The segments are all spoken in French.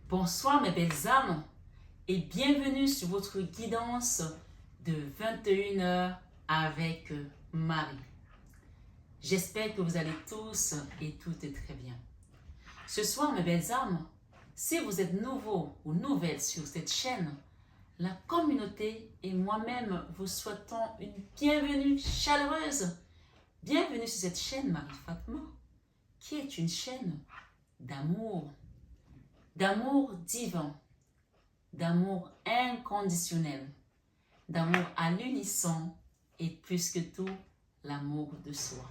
Bonsoir mes belles âmes et bienvenue sur votre guidance de 21h avec Marie. J'espère que vous allez tous et toutes très bien. Ce soir mes belles âmes, si vous êtes nouveau ou nouvelle sur cette chaîne, la communauté et moi-même vous souhaitons une bienvenue chaleureuse. Bienvenue sur cette chaîne Marie Fatma, qui est une chaîne d'amour divin, d'amour inconditionnel, d'amour à l'unisson et plus que tout, l'amour de soi.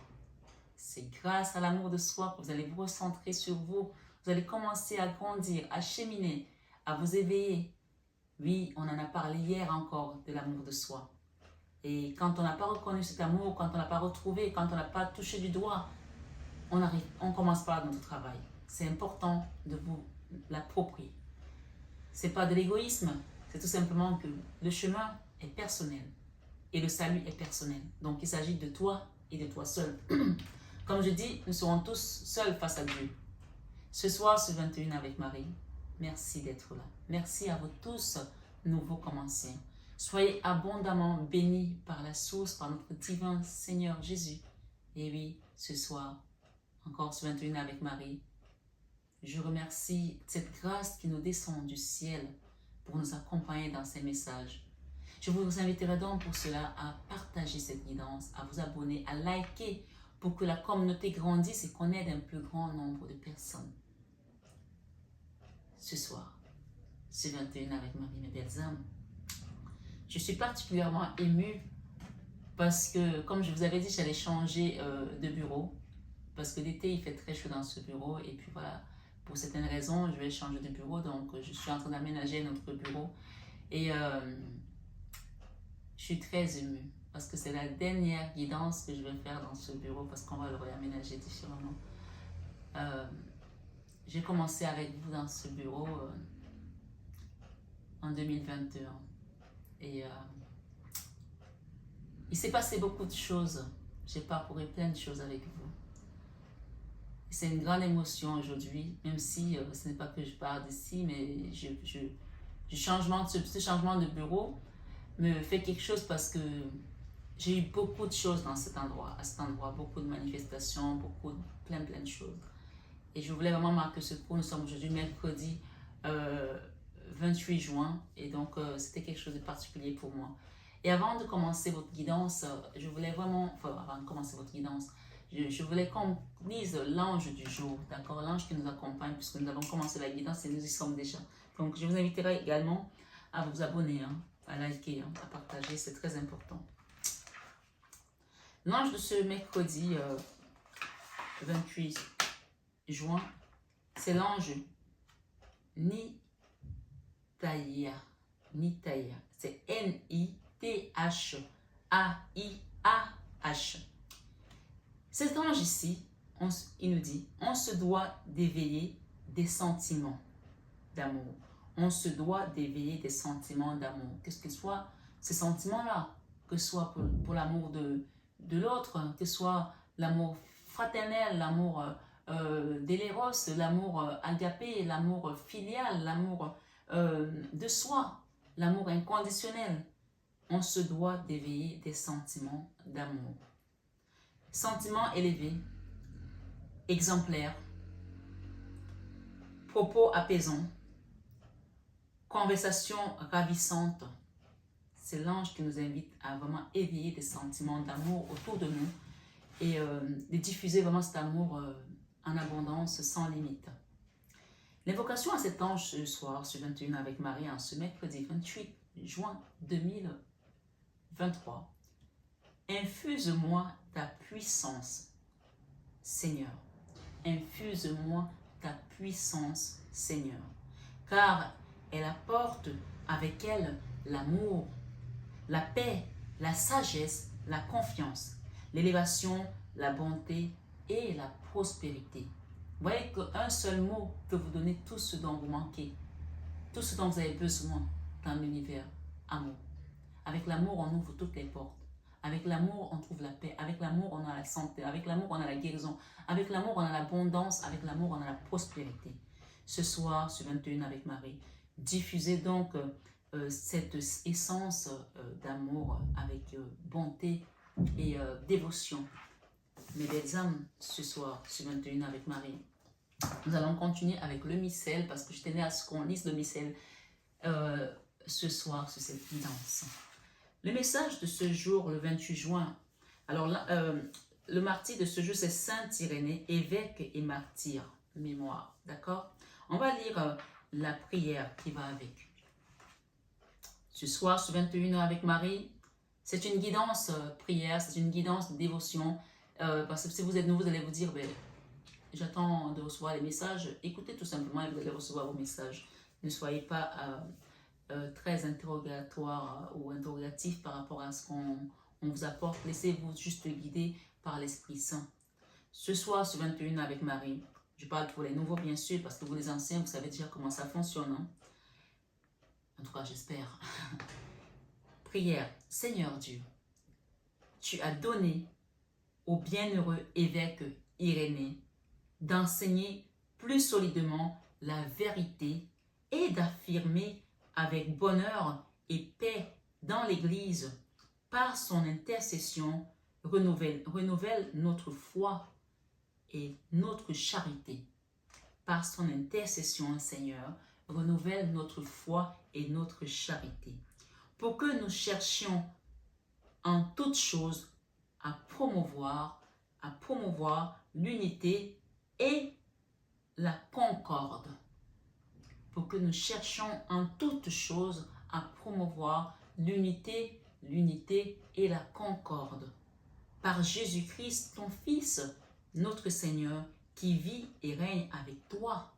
C'est grâce à l'amour de soi que vous allez vous recentrer sur vous, vous allez commencer à grandir, à cheminer, à vous éveiller. Oui, on en a parlé hier encore de l'amour de soi. Et quand on n'a pas reconnu cet amour, quand on n'a pas retrouvé, quand on n'a pas touché du doigt, on commence pas notre travail. C'est important de vous l'approprier. C'est pas de l'égoïsme, c'est tout simplement que le chemin est personnel et le salut est personnel. Donc il s'agit de toi et de toi seul. Comme je dis, nous serons tous seuls face à Dieu. Ce soir, ce 21 avec Marie, merci d'être là. Merci à vous tous, nouveaux comme anciens. Soyez abondamment bénis par la source, par notre divin Seigneur Jésus. Et oui, ce soir, encore ce 21 avec Marie, je remercie cette grâce qui nous descend du ciel pour nous accompagner dans ces messages. Je vous inviterai donc pour cela à partager cette guidance, à vous abonner, à liker pour que la communauté grandisse et qu'on aide un plus grand nombre de personnes. Ce soir, ce 21 avec Marie, mes belles âmes, je suis particulièrement émue parce que, comme je vous avais dit, j'allais changer de bureau parce que l'été, il fait très chaud dans ce bureau et puis voilà. Pour certaines raisons, je vais changer de bureau, donc je suis en train d'aménager notre bureau. Et je suis très émue parce que c'est la dernière guidance que je vais faire dans ce bureau parce qu'on va le réaménager différemment. J'ai commencé avec vous dans ce bureau en 2021. Et il s'est passé beaucoup de choses. J'ai parcouru plein de choses avec vous. C'est une grande émotion aujourd'hui, même si ce n'est pas que je pars d'ici, mais ce changement de bureau me fait quelque chose parce que j'ai eu beaucoup de choses dans cet endroit, à cet endroit, beaucoup de manifestations, plein de choses. Et je voulais vraiment marquer ce coup. Nous sommes aujourd'hui mercredi 28 juin, et donc c'était quelque chose de particulier pour moi. Et avant de commencer votre guidance, je voulais vraiment, avant de commencer votre guidance, je voulais qu'on lise l'ange du jour, d'accord? L'ange qui nous accompagne, puisque nous avons commencé la guidance et nous y sommes déjà. Donc, je vous inviterai également à vous abonner, à liker, à partager, c'est très important. L'ange de ce mercredi 28 juin, c'est l'ange Nitaya. Nitaya. C'est Nithaih. Cet ange ici, il nous dit, on se doit d'éveiller des sentiments d'amour. On se doit d'éveiller des sentiments d'amour. Qu'est-ce que soit ces sentiments-là, que ce soit pour l'amour de l'autre, que ce soit l'amour fraternel, l'amour d'éléros, l'amour agapé, l'amour filial, l'amour de soi, l'amour inconditionnel. On se doit d'éveiller des sentiments d'amour. Sentiments élevés, exemplaires, propos apaisants, conversation ravissante. C'est l'ange qui nous invite à vraiment éveiller des sentiments d'amour autour de nous et de diffuser vraiment cet amour en abondance, sans limite. L'invocation à cet ange ce soir, ce 21 avec Marie, ce mercredi 28 juin 2023. Infuse-moi ta puissance, Seigneur. Infuse-moi ta puissance, Seigneur. Car elle apporte avec elle l'amour, la paix, la sagesse, la confiance, l'élévation, la bonté et la prospérité. Vous voyez qu'un seul mot peut vous donner tout ce dont vous manquez, tout ce dont vous avez besoin dans l'univers, amour. Avec l'amour, on ouvre toutes les portes. Avec l'amour, on trouve la paix. Avec l'amour, on a la santé. Avec l'amour, on a la guérison. Avec l'amour, on a l'abondance. Avec l'amour, on a la prospérité. ce soir sur 21 avec Marie. Diffusez donc cette essence d'amour avec bonté et dévotion. Mes belles âmes, ce soir sur 21 avec Marie. Nous allons continuer avec le missel parce que je tenais à ce qu'on lise le missel ce soir sur cette guidance. Le message de ce jour, le 28 juin. Alors là, le martyr de ce jour, c'est Saint Irénée, évêque et martyr, mémoire. D'accord? On va lire la prière qui va avec. Ce soir, sur 21h avec Marie, c'est une guidance prière, c'est une guidance dévotion. Parce que si vous êtes nouveau, vous allez vous dire, ben, j'attends de recevoir les messages. Écoutez tout simplement et vous allez recevoir vos messages. Ne soyez pas très interrogatoire ou interrogatif par rapport à ce qu'on vous apporte. Laissez-vous juste guider par l'Esprit Saint. Ce soir, sur 21 avec Marie, je parle pour les nouveaux bien sûr, parce que vous les anciens, vous savez déjà comment ça fonctionne. Hein? En tout cas, j'espère. Prière. Seigneur Dieu, tu as donné au bienheureux évêque Irénée d'enseigner plus solidement la vérité et d'affirmer avec bonheur et paix dans l'Église. Par son intercession, renouvelle notre foi et notre charité. Par son intercession, Seigneur, renouvelle notre foi et notre charité. Pour que nous cherchions en toutes choses à promouvoir l'unité et la concorde. Pour que nous cherchions en toutes choses à promouvoir l'unité et la concorde. Par Jésus-Christ, ton Fils, notre Seigneur, qui vit et règne avec toi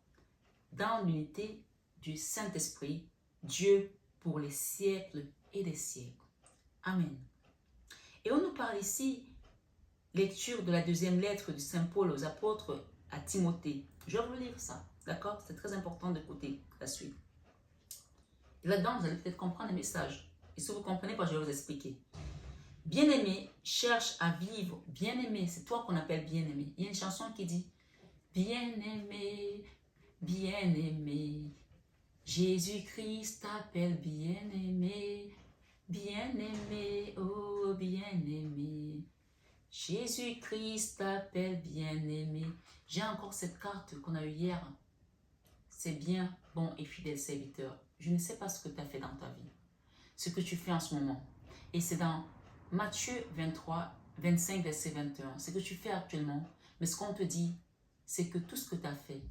dans l'unité du Saint-Esprit, Dieu pour les siècles et des siècles. Amen. Et on nous parle ici, lecture de la deuxième lettre de Saint Paul aux apôtres à Timothée. Je vais vous lire ça, d'accord? C'est très important d'écouter la suite. Et là-dedans, vous allez peut-être comprendre les messages. Et si vous ne comprenez pas, je vais vous expliquer. Bien-aimé, cherche à vivre. Bien-aimé, c'est toi qu'on appelle bien-aimé. Il y a une chanson qui dit bien-aimé, bien-aimé, Jésus-Christ t'appelle bien-aimé, bien-aimé, oh bien-aimé, Jésus-Christ t'appelle bien-aimé. J'ai encore cette carte qu'on a eue hier. C'est bien, bon et fidèle serviteur. Je ne sais pas ce que tu as fait dans ta vie, ce que tu fais en ce moment. Et c'est dans Matthieu 23, 25, verset 21. Ce que tu fais actuellement, mais ce qu'on te dit, c'est que tout ce que tu as fait,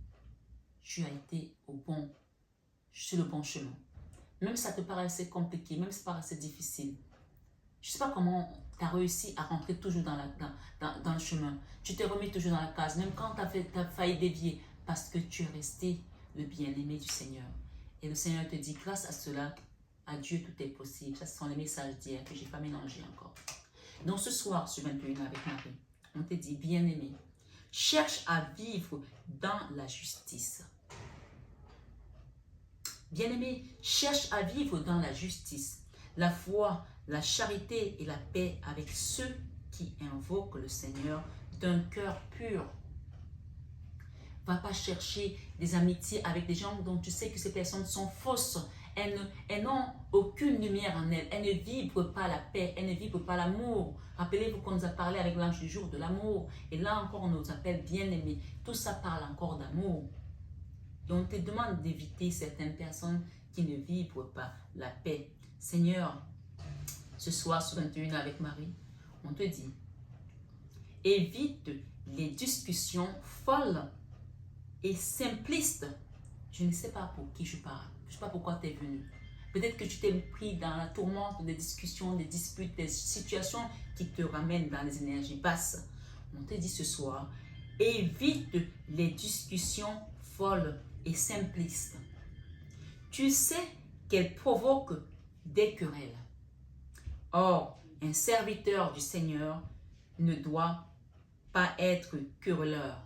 tu as été sur le bon chemin. Même si ça te paraissait compliqué, même si ça paraissait difficile. Je ne sais pas comment tu as réussi à rentrer toujours dans le chemin. Tu t'es remis toujours dans la case, même quand tu as failli dévier, parce que tu es resté le bien-aimé du Seigneur. Et le Seigneur te dit, grâce à cela, à Dieu tout est possible. Ça, ce sont les messages d'hier que je n'ai pas mélangés encore. Donc ce soir, sur 21 avec Marie, on te dit, bien-aimé, cherche à vivre dans la justice. Bien-aimé, cherche à vivre dans la justice, la foi, la charité et la paix avec ceux qui invoquent le Seigneur d'un cœur pur. Va pas chercher des amitiés avec des gens dont tu sais que ces personnes sont fausses. Elles n'ont aucune lumière en elles. Elles ne vibrent pas la paix. Elles ne vibrent pas l'amour. Rappelez-vous qu'on nous a parlé avec l'ange du jour de l'amour. Et là encore, on nous appelle bien-aimés. Tout ça parle encore d'amour. Et on te demande d'éviter certaines personnes qui ne vibrent pas la paix. Seigneur, ce soir sur 21 avec Marie, on te dit, évite les discussions folles et simplistes. Je ne sais pas pour qui je parle. Je ne sais pas pourquoi tu es venu. Peut-être que tu t'es pris dans la tourmente des discussions, des disputes, des situations qui te ramènent dans les énergies basses. On te dit ce soir, évite les discussions folles et simplistes. Tu sais qu'elles provoquent des querelles. Or, un serviteur du Seigneur ne doit pas être querelleur.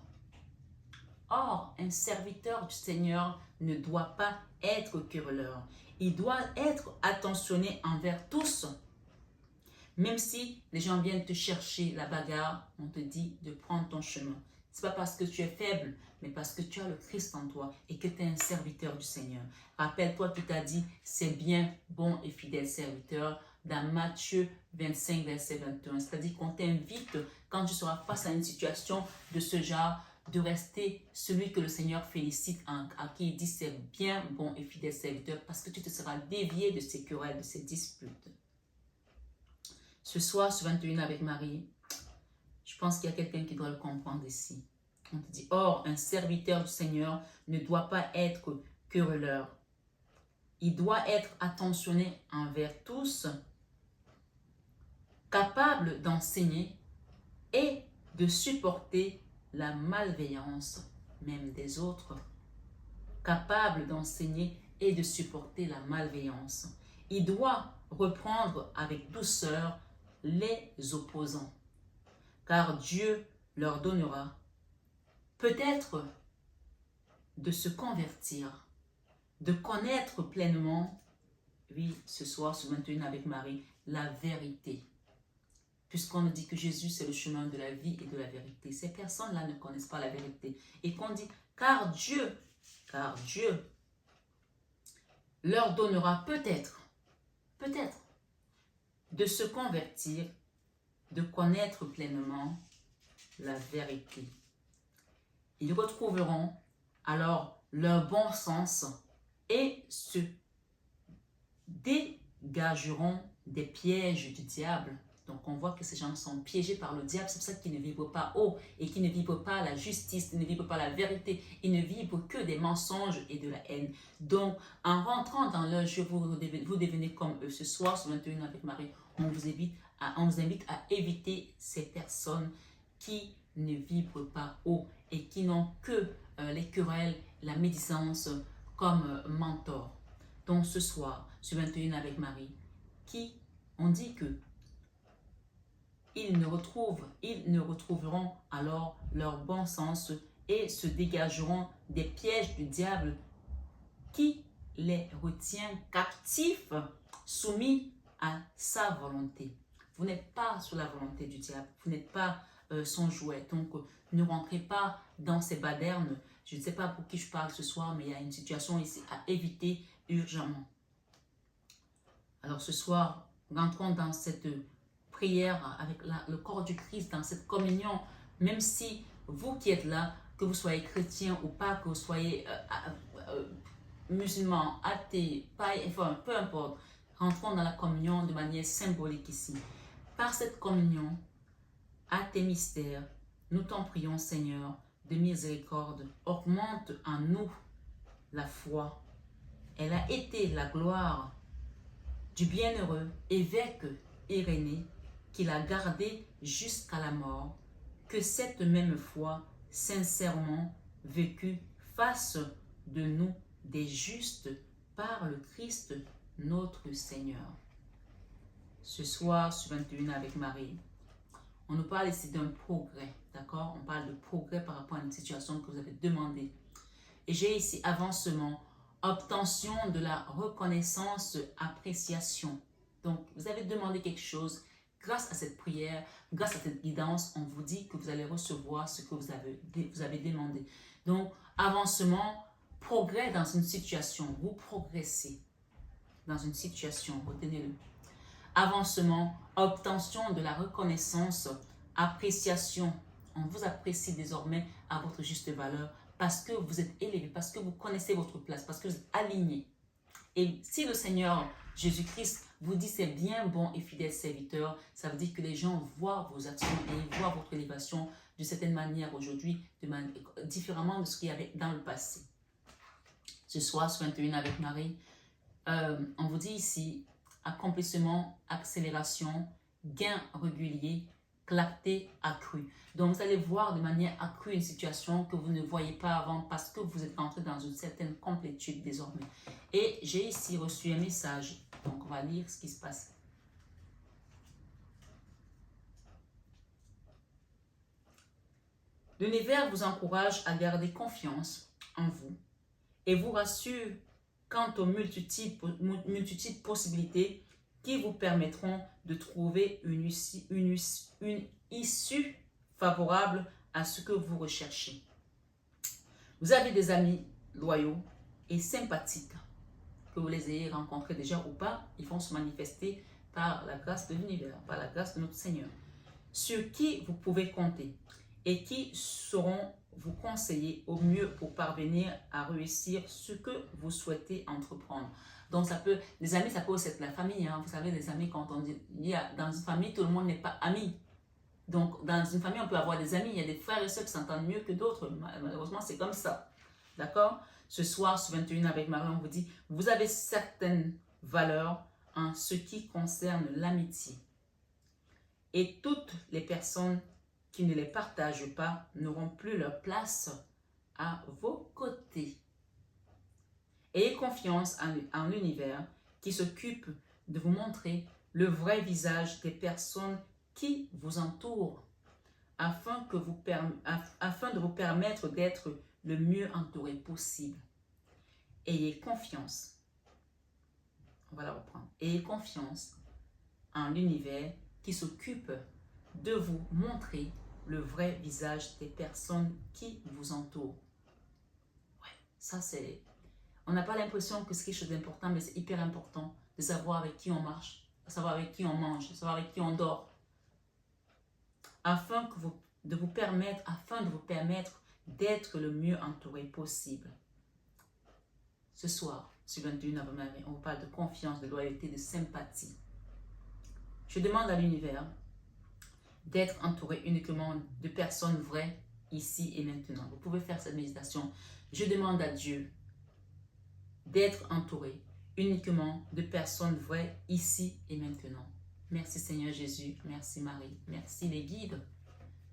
Or, un serviteur du Seigneur ne doit pas être querelleur. Il doit être attentionné envers tous. Même si les gens viennent te chercher la bagarre, on te dit de prendre ton chemin. Ce n'est pas parce que tu es faible, mais parce que tu as le Christ en toi et que tu es un serviteur du Seigneur. Rappelle-toi qu'il t'a dit, c'est bien, bon et fidèle serviteur, dans Matthieu 25, verset 21. C'est-à-dire qu'on t'invite, quand tu seras face à une situation de ce genre, de rester celui que le Seigneur félicite, à qui il dit c'est bien, bon et fidèle serviteur, parce que tu te seras dévié de ces querelles, de ces disputes. Ce soir, sur 21 avec Marie, je pense qu'il y a quelqu'un qui doit le comprendre ici. On te dit, or, un serviteur du Seigneur ne doit pas être querelleur. Il doit être attentionné envers tous, capable d'enseigner et de supporter la malveillance même des autres. Capable d'enseigner et de supporter la malveillance. Il doit reprendre avec douceur les opposants, car Dieu leur donnera peut-être de se convertir, de connaître pleinement, oui, ce soir, sur 21 avec Marie, la vérité. Puisqu'on nous dit que Jésus, c'est le chemin de la vie et de la vérité. Ces personnes-là ne connaissent pas la vérité. Et qu'on dit, car Dieu leur donnera peut-être, de se convertir, de connaître pleinement la vérité. Ils retrouveront alors leur bon sens et se dégageront des pièges du diable. Donc on voit que ces gens sont piégés par le diable, c'est pour ça qu'ils ne vibrent pas haut et qu'ils ne vibrent pas la justice, ils ne vibrent pas la vérité, ils ne vibrent que des mensonges et de la haine. Donc en rentrant dans leur jeu, vous devenez comme eux. Ce soir, sur 21 avec Marie, on vous invite à éviter ces personnes qui ne vibrent pas haut et qui n'ont que les querelles, la médisance comme mentor. Donc ce soir, sur 21 avec Marie, qui on dit que ils ne retrouveront alors leur bon sens et se dégageront des pièges du diable qui les retient captifs, soumis à sa volonté. Vous n'êtes pas sous la volonté du diable, vous n'êtes pas son jouet. Donc, ne rentrez pas dans ces badernes. Je ne sais pas pour qui je parle ce soir, mais il y a une situation ici à éviter urgemment. Alors ce soir, rentrons dans cette prière avec le corps du Christ, dans cette communion, même si vous qui êtes là, que vous soyez chrétien ou pas, que vous soyez musulman, athée, enfin, peu importe, rentrons dans la communion de manière symbolique ici. Par cette communion, à tes mystères, nous t'en prions, Seigneur, de miséricorde, augmente en nous la foi. Elle a été la gloire du bienheureux évêque Irénée, qu'il a gardé jusqu'à la mort, que cette même foi sincèrement vécue fasse de nous des justes par le Christ notre Seigneur. Ce soir, sur 21 avec Marie, on nous parle ici d'un progrès, d'accord? On parle de progrès par rapport à une situation que vous avez demandée. Et j'ai ici avancement, obtention de la reconnaissance, appréciation. Donc, vous avez demandé quelque chose. Grâce à cette prière, grâce à cette guidance, on vous dit que vous allez recevoir ce que vous avez demandé. Donc, avancement, progrès dans une situation. Vous progressez dans une situation, retenez-le. Avancement, obtention de la reconnaissance, appréciation. On vous apprécie désormais à votre juste valeur parce que vous êtes élevé, parce que vous connaissez votre place, parce que vous êtes aligné. Et si le Seigneur Jésus-Christ vous dit c'est bien, bon et fidèle serviteur, ça veut dire que les gens voient vos actions et ils voient votre élévation d'une certaine manière aujourd'hui, différemment de ce qu'il y avait dans le passé. Ce soir, sur 21 avec Marie, on vous dit ici, accomplissement, accélération, gain régulier, clarté accrue. Donc, vous allez voir de manière accrue une situation que vous ne voyez pas avant parce que vous êtes entré dans une certaine complétude désormais. Et j'ai ici reçu un message. Donc, on va lire ce qui se passe. L'univers vous encourage à garder confiance en vous et vous rassure quant aux multitudes possibilités qui vous permettront de trouver une issue favorable à ce que vous recherchez. Vous avez des amis loyaux et sympathiques, que vous les ayez rencontrés déjà ou pas, ils vont se manifester par la grâce de l'univers, par la grâce de notre Seigneur, sur qui vous pouvez compter et qui sauront vous conseiller au mieux pour parvenir à réussir ce que vous souhaitez entreprendre. Donc, ça peut, les amis, ça peut aussi être la famille. Hein. Vous savez, les amis, quand on dit, dans une famille, tout le monde n'est pas ami. Donc, dans une famille, on peut avoir des amis. Il y a des frères et sœurs qui s'entendent mieux que d'autres. Malheureusement, c'est comme ça. D'accord? Ce soir, sur 21 avec Marie, on vous dit, vous avez certaines valeurs en ce qui concerne l'amitié. Et toutes les personnes qui ne les partagent pas n'auront plus leur place à vos côtés. Ayez confiance en l'univers qui s'occupe de vous montrer le vrai visage des personnes qui vous entourent afin de vous permettre d'être le mieux entouré possible. Ayez confiance. On va la reprendre. Ayez confiance en l'univers qui s'occupe de vous montrer le vrai visage des personnes qui vous entourent. Ouais, ça c'est... On n'a pas l'impression que c'est quelque chose d'important, mais c'est hyper important de savoir avec qui on marche, de savoir avec qui on mange, de savoir avec qui on dort, afin de vous permettre d'être le mieux entouré possible. Ce soir, sur 21 avril, on vous parle de confiance, de loyauté, de sympathie. Je demande à l'univers d'être entouré uniquement de personnes vraies ici et maintenant. Vous pouvez faire cette méditation. Je demande à Dieu d'être entouré uniquement de personnes vraies ici et maintenant. Merci Seigneur Jésus, merci Marie, merci les guides.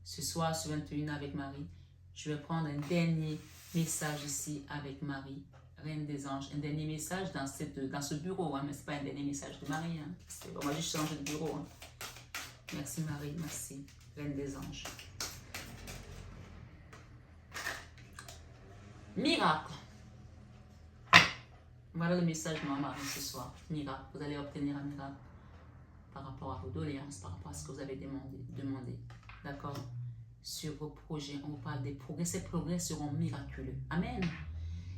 Ce soir sur 21 avec Marie, je vais prendre un dernier message ici avec Marie, Reine des Anges. Un dernier message dans ce bureau, hein, mais ce n'est pas un dernier message de Marie. Hein. On va juste changer de bureau. Hein. Merci Marie, merci, Reine des Anges. Miracle. Voilà le message de ma Marie ce soir. Miracle. Vous allez obtenir un miracle par rapport à vos doléances, par rapport à ce que vous avez demandé. D'accord? Sur vos projets, on vous parle des progrès. Ces progrès seront miraculeux. Amen.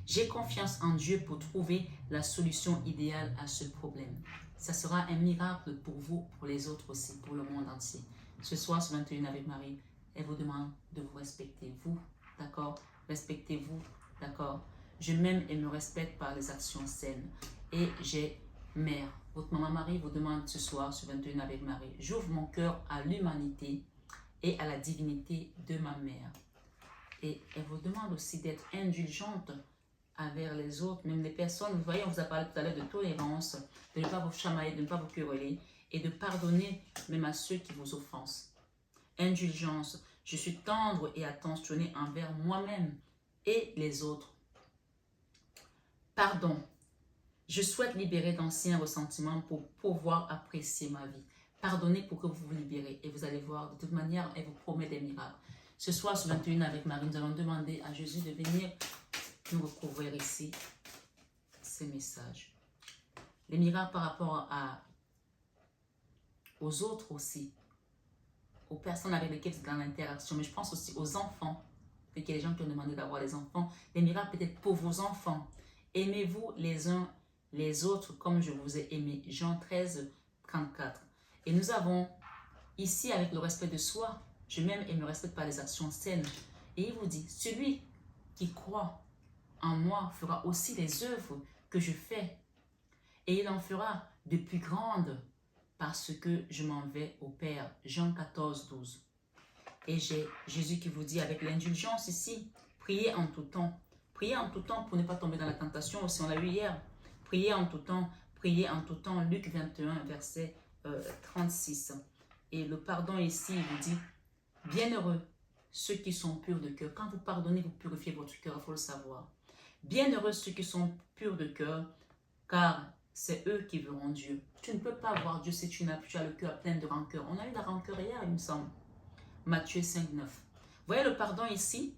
J'ai confiance en Dieu pour trouver la solution idéale à ce problème. Ça sera un miracle pour vous, pour les autres aussi, pour le monde entier. Ce soir, sur 21 avec Marie, elle vous demande de vous respecter. Vous, d'accord? Respectez-vous, d'accord? Je m'aime et me respecte par les actions saines. Et j'ai mère. Votre maman Marie vous demande ce soir, sur 21 avec Marie, j'ouvre mon cœur à l'humanité et à la divinité de ma mère. Et elle vous demande aussi d'être indulgente envers les autres, même les personnes. Vous voyez, on vous a parlé tout à l'heure de tolérance, de ne pas vous chamailler, de ne pas vous quereller et de pardonner même à ceux qui vous offensent. Indulgence, je suis tendre et attentionné envers moi-même et les autres. Pardon, je souhaite libérer d'anciens ressentiments pour pouvoir apprécier ma vie. Pardonnez pour que vous vous libérez et vous allez voir, de toute manière, elle vous promet des miracles. Ce soir, sur 21 avec Marie, nous allons demander à Jésus de venir nous recouvrir ici ces messages. Les miracles par rapport aux autres aussi, aux personnes avec lesquelles vous êtes dans l'interaction, mais je pense aussi aux enfants. Il y a des gens qui ont demandé d'avoir des enfants. Les miracles peut-être pour vos enfants. Aimez-vous les uns les autres comme je vous ai aimé. Jean 13, 34. Et nous avons ici avec le respect de soi, je m'aime et me respecte par les actions saines. Et il vous dit, celui qui croit en moi fera aussi les œuvres que je fais. Et il en fera de plus grandes parce que je m'en vais au Père. Jean 14, 12. Et j'ai Jésus qui vous dit avec l'indulgence ici, priez en tout temps. Priez en tout temps pour ne pas tomber dans la tentation, aussi on l'a eu hier. Priez en tout temps, Luc 21, verset 36. Et le pardon ici, il vous dit, bienheureux ceux qui sont purs de cœur. Quand vous pardonnez, vous purifiez votre cœur, il faut le savoir. Bienheureux ceux qui sont purs de cœur, car c'est eux qui verront Dieu. Tu ne peux pas voir Dieu si tu as le cœur plein de rancœur. On a eu la rancœur hier, il me semble. Matthieu 5, 9. Vous voyez le pardon ici?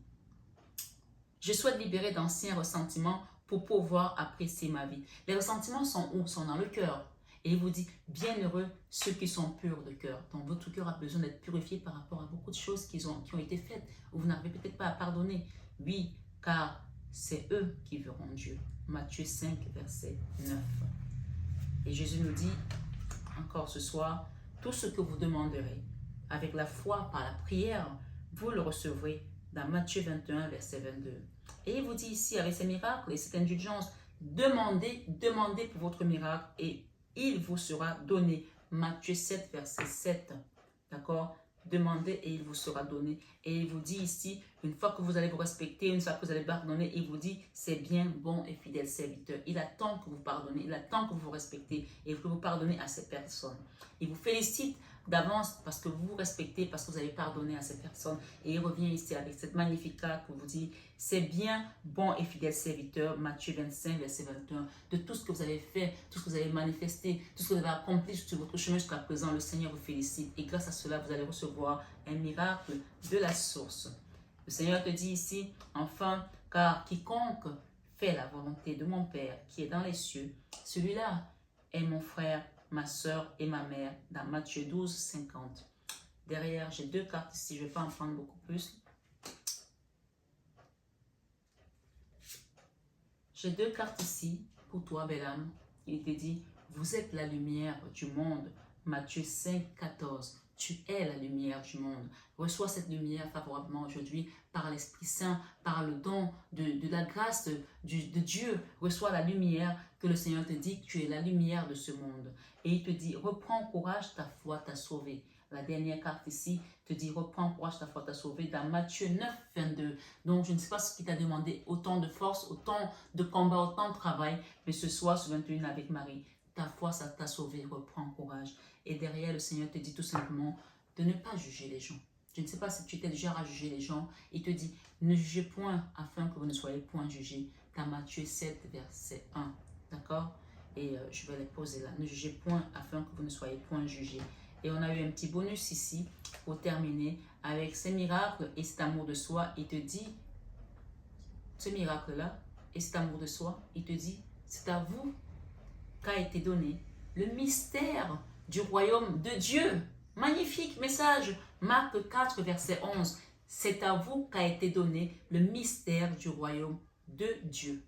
Je souhaite libérer d'anciens ressentiments pour pouvoir apprécier ma vie. Les ressentiments sont où? Sont dans le cœur. Et il vous dit, bienheureux ceux qui sont purs de cœur. Donc votre cœur a besoin d'être purifié par rapport à beaucoup de choses qui ont été faites, où vous n'arrivez peut-être pas à pardonner. Oui, car c'est eux qui verront Dieu. Matthieu 5, verset 9. Et Jésus nous dit encore ce soir, tout ce que vous demanderez avec la foi par la prière, vous le recevrez dans Matthieu 21, verset 22. Et il vous dit ici, avec ces miracles et cette indulgence, demandez pour votre miracle et il vous sera donné. Matthieu 7, verset 7. D'accord? Demandez et il vous sera donné. Et il vous dit ici, une fois que vous allez vous respecter, une fois que vous allez pardonner, il vous dit, c'est bien, bon et fidèle serviteur. Il attend que vous pardonnez, il attend que vous vous respectez et que vous pardonnez à ces personnes. Il vous félicite d'avance parce que vous vous respectez, parce que vous avez pardonné à ces personnes. Et il revient ici avec cette magnificat que vous dit, c'est bien, bon et fidèle serviteur, Matthieu 25, verset 21, de tout ce que vous avez fait, tout ce que vous avez manifesté, tout ce que vous avez accompli sur votre chemin jusqu'à présent, le Seigneur vous félicite. Et grâce à cela, vous allez recevoir un miracle de la source. Le Seigneur te dit ici, enfin, car quiconque fait la volonté de mon Père qui est dans les cieux, celui-là est mon frère, ma soeur et ma mère, dans Matthieu 12, 50. Derrière, j'ai 2 cartes ici, je ne vais pas en prendre beaucoup plus. J'ai 2 cartes ici pour toi, belle âme. Il te dit, vous êtes la lumière du monde. Matthieu 5, 14. Tu es la lumière du monde. Reçois cette lumière favorablement aujourd'hui par l'Esprit Saint, par le don de la grâce de Dieu. Reçois la lumière que le Seigneur te dit que tu es la lumière de ce monde. Et il te dit, reprends courage, ta foi t'a sauvé. La dernière carte ici te dit, reprends courage, ta foi t'a sauvé, dans Matthieu 9, 22. Donc, je ne sais pas ce qui t'a demandé autant de force, autant de combat, autant de travail, mais ce soir, souviens-toi avec Marie, ta foi, ça t'a sauvé, reprends courage. Et derrière, le Seigneur te dit tout simplement de ne pas juger les gens. Je ne sais pas si tu étais déjà à juger les gens. Il te dit, ne jugez point afin que vous ne soyez point jugés. Dans Matthieu 7, verset 1. D'accord? Et je vais les poser là. Ne jugez point afin que vous ne soyez point jugés. Et on a eu un petit bonus ici pour terminer avec ces miracles et cet amour de soi. Il te dit, ce miracle-là et cet amour de soi, il te dit, c'est à vous qu'a été donné le mystère du royaume de Dieu. Magnifique message. Marc 4, verset 11. C'est à vous qu'a été donné le mystère du royaume de Dieu.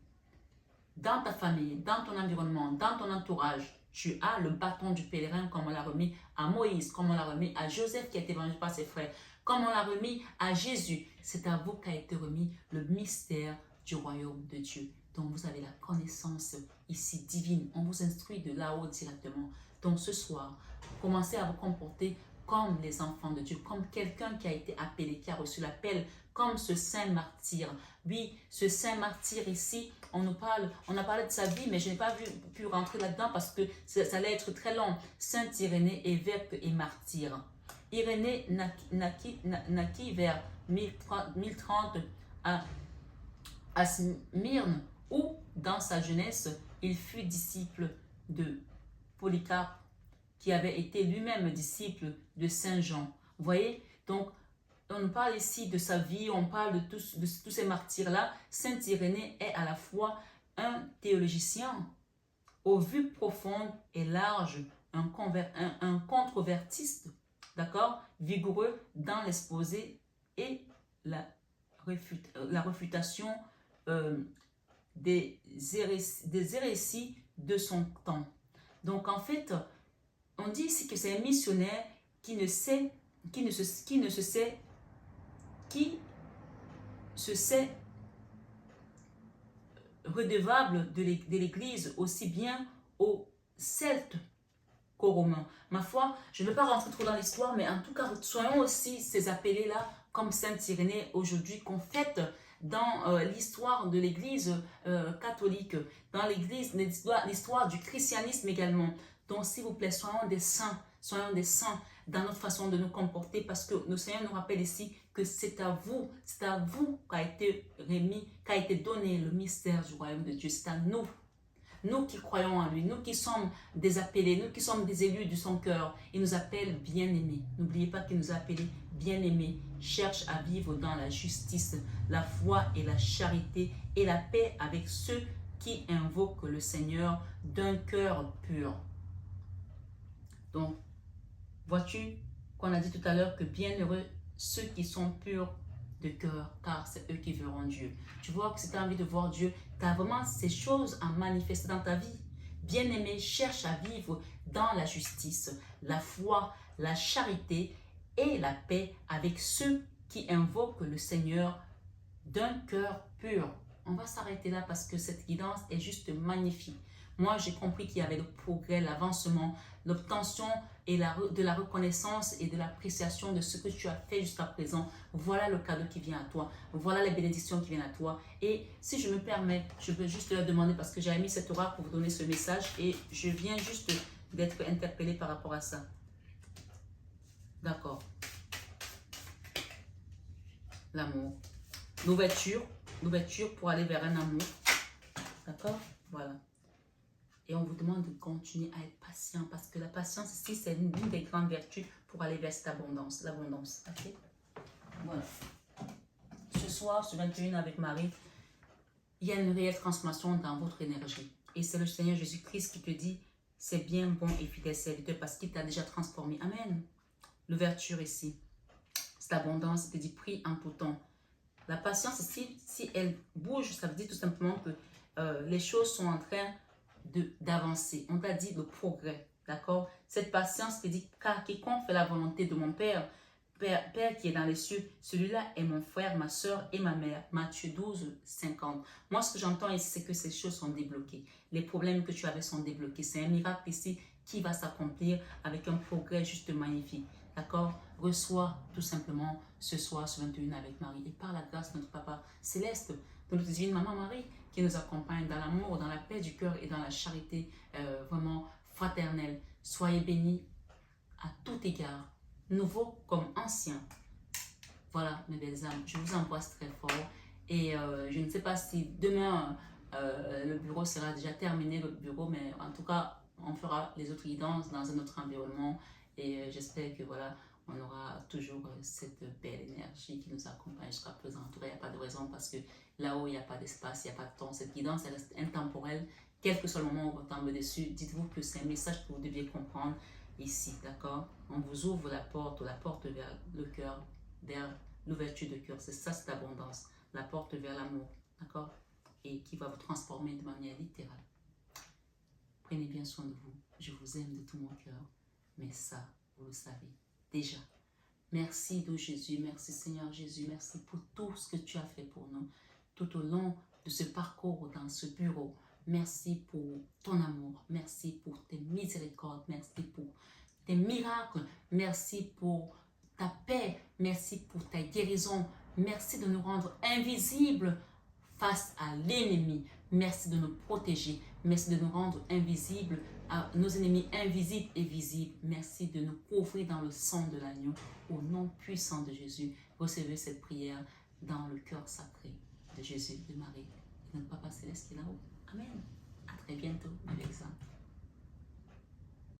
Dans ta famille, dans ton environnement, dans ton entourage, tu as le bâton du pèlerin comme on l'a remis à Moïse, comme on l'a remis à Joseph qui a été vendu par ses frères, comme on l'a remis à Jésus. C'est à vous qu'a été remis le mystère du royaume de Dieu. Donc vous avez la connaissance ici divine. On vous instruit de là-haut directement. Donc ce soir, commencez à vous comporter comme les enfants de Dieu, comme quelqu'un qui a été appelé, qui a reçu l'appel, comme ce saint martyr. Oui, ce saint martyr ici, on a parlé de sa vie, mais je n'ai pas pu rentrer là-dedans parce que ça allait être très long. Saint Irénée, évêque et martyr. Irénée naquit vers 1030 à Smyrne, où dans sa jeunesse, il fut disciple de Polycarpe, qui avait été lui-même disciple de Saint Jean. Vous voyez, donc on parle ici de sa vie, on parle de tous ces martyrs-là. Saint Irénée est à la fois un théologicien aux vues profondes et larges, un controvertiste, d'accord, vigoureux dans l'exposé et la réfutation des hérésies de son temps. Donc en fait, on dit ici que c'est un missionnaire qui se sait redevable de l'Église aussi bien aux Celtes qu'aux Romains. Ma foi, je ne veux pas rentrer trop dans l'histoire, mais en tout cas, soyons aussi ces appelés-là comme Saint Irénée aujourd'hui qu'on fête dans l'histoire de l'Église catholique, dans l'histoire du christianisme également. Donc, s'il vous plaît, soyons des saints dans notre façon de nous comporter, parce que le Seigneur nous rappelle ici que c'est à vous qu'a été remis, qu'a été donné le mystère du royaume de Dieu. C'est à nous qui croyons en lui, nous qui sommes des appelés, nous qui sommes des élus de son cœur. Il nous appelle bien-aimés. N'oubliez pas qu'il nous a appelés bien-aimés. Cherche à vivre dans la justice, la foi et la charité et la paix avec ceux qui invoquent le Seigneur d'un cœur pur. Donc, vois-tu qu'on a dit tout à l'heure que bienheureux ceux qui sont purs de cœur, car c'est eux qui verront Dieu. Tu vois que si tu as envie de voir Dieu, tu as vraiment ces choses à manifester dans ta vie. Bien-aimé, cherche à vivre dans la justice, la foi, la charité et la paix avec ceux qui invoquent le Seigneur d'un cœur pur. On va s'arrêter là parce que cette guidance est juste magnifique. Moi, j'ai compris qu'il y avait le progrès, l'avancement, l'obtention et de la reconnaissance et de l'appréciation de ce que tu as fait jusqu'à présent. Voilà le cadeau qui vient à toi. Voilà les bénédictions qui viennent à toi. Et si je me permets, je veux juste leur demander, parce que j'ai mis cette oracle pour vous donner ce message et je viens juste d'être interpellée par rapport à ça. D'accord. L'amour. L'ouverture pour aller vers un amour. D'accord? Voilà. Et on vous demande de continuer à être patient parce que la patience ici, c'est une des grandes vertus pour aller vers cette abondance. L'abondance. Ok? Voilà. Ce soir, ce 21 avec Marie, il y a une réelle transformation dans votre énergie. Et c'est le Seigneur Jésus-Christ qui te dit, c'est bien, bon et fidèle serviteur parce qu'il t'a déjà transformé. Amen. L'ouverture ici. Cette abondance, il te dit, prie en tout temps. La patience ici, si elle bouge, ça veut dire tout simplement que les choses sont en train d'avancer. On t'a dit le progrès, d'accord? Cette patience te dit, car quiconque fait la volonté de mon Père, Père qui est dans les cieux, celui-là est mon frère, ma soeur et ma mère. Matthieu 12, 50. Moi, ce que j'entends ici, c'est que ces choses sont débloquées. Les problèmes que tu avais sont débloqués. C'est un miracle ici qui va s'accomplir avec un progrès juste magnifique. D'accord? Reçois tout simplement ce soir, ce 21 avec Marie. Et par la grâce de notre Papa Céleste, de notre divine Maman Marie, qui nous accompagne dans l'amour, dans la paix du cœur et dans la charité vraiment fraternelle. Soyez bénis à tout égard, nouveau comme ancien. Voilà, mes belles âmes, je vous embrasse très fort. Et je ne sais pas si demain, le bureau sera déjà terminé, le bureau, mais en tout cas, on fera les autres guidances dans un autre environnement. Et j'espère que voilà, on aura toujours cette belle énergie qui nous accompagne jusqu'à présent. En tout cas, il n'y a pas de raison parce que là-haut, il n'y a pas d'espace, il n'y a pas de temps. Cette guidance, elle reste intemporelle. Quel que soit le moment où vous tombez dessus, dites-vous que c'est un message que vous deviez comprendre ici, d'accord? On vous ouvre la porte vers le cœur, vers l'ouverture de cœur. C'est ça, cette abondance. La porte vers l'amour, d'accord? Et qui va vous transformer de manière littérale. Prenez bien soin de vous. Je vous aime de tout mon cœur. Mais ça, vous le savez déjà. Merci de Jésus, merci Seigneur Jésus, merci pour tout ce que tu as fait pour nous tout au long de ce parcours dans ce bureau. Merci pour ton amour, merci pour tes miséricordes, merci pour tes miracles, merci pour ta paix, merci pour ta guérison, merci de nous rendre invisibles face à l'ennemi. Merci de nous protéger. Merci de nous rendre invisibles à nos ennemis invisibles et visibles. Merci de nous couvrir dans le sang de l'agneau. Au nom puissant de Jésus, recevez cette prière dans le cœur sacré de Jésus, de Marie, de notre Papa Céleste qui est là-haut. Amen. À très bientôt, mes exemples.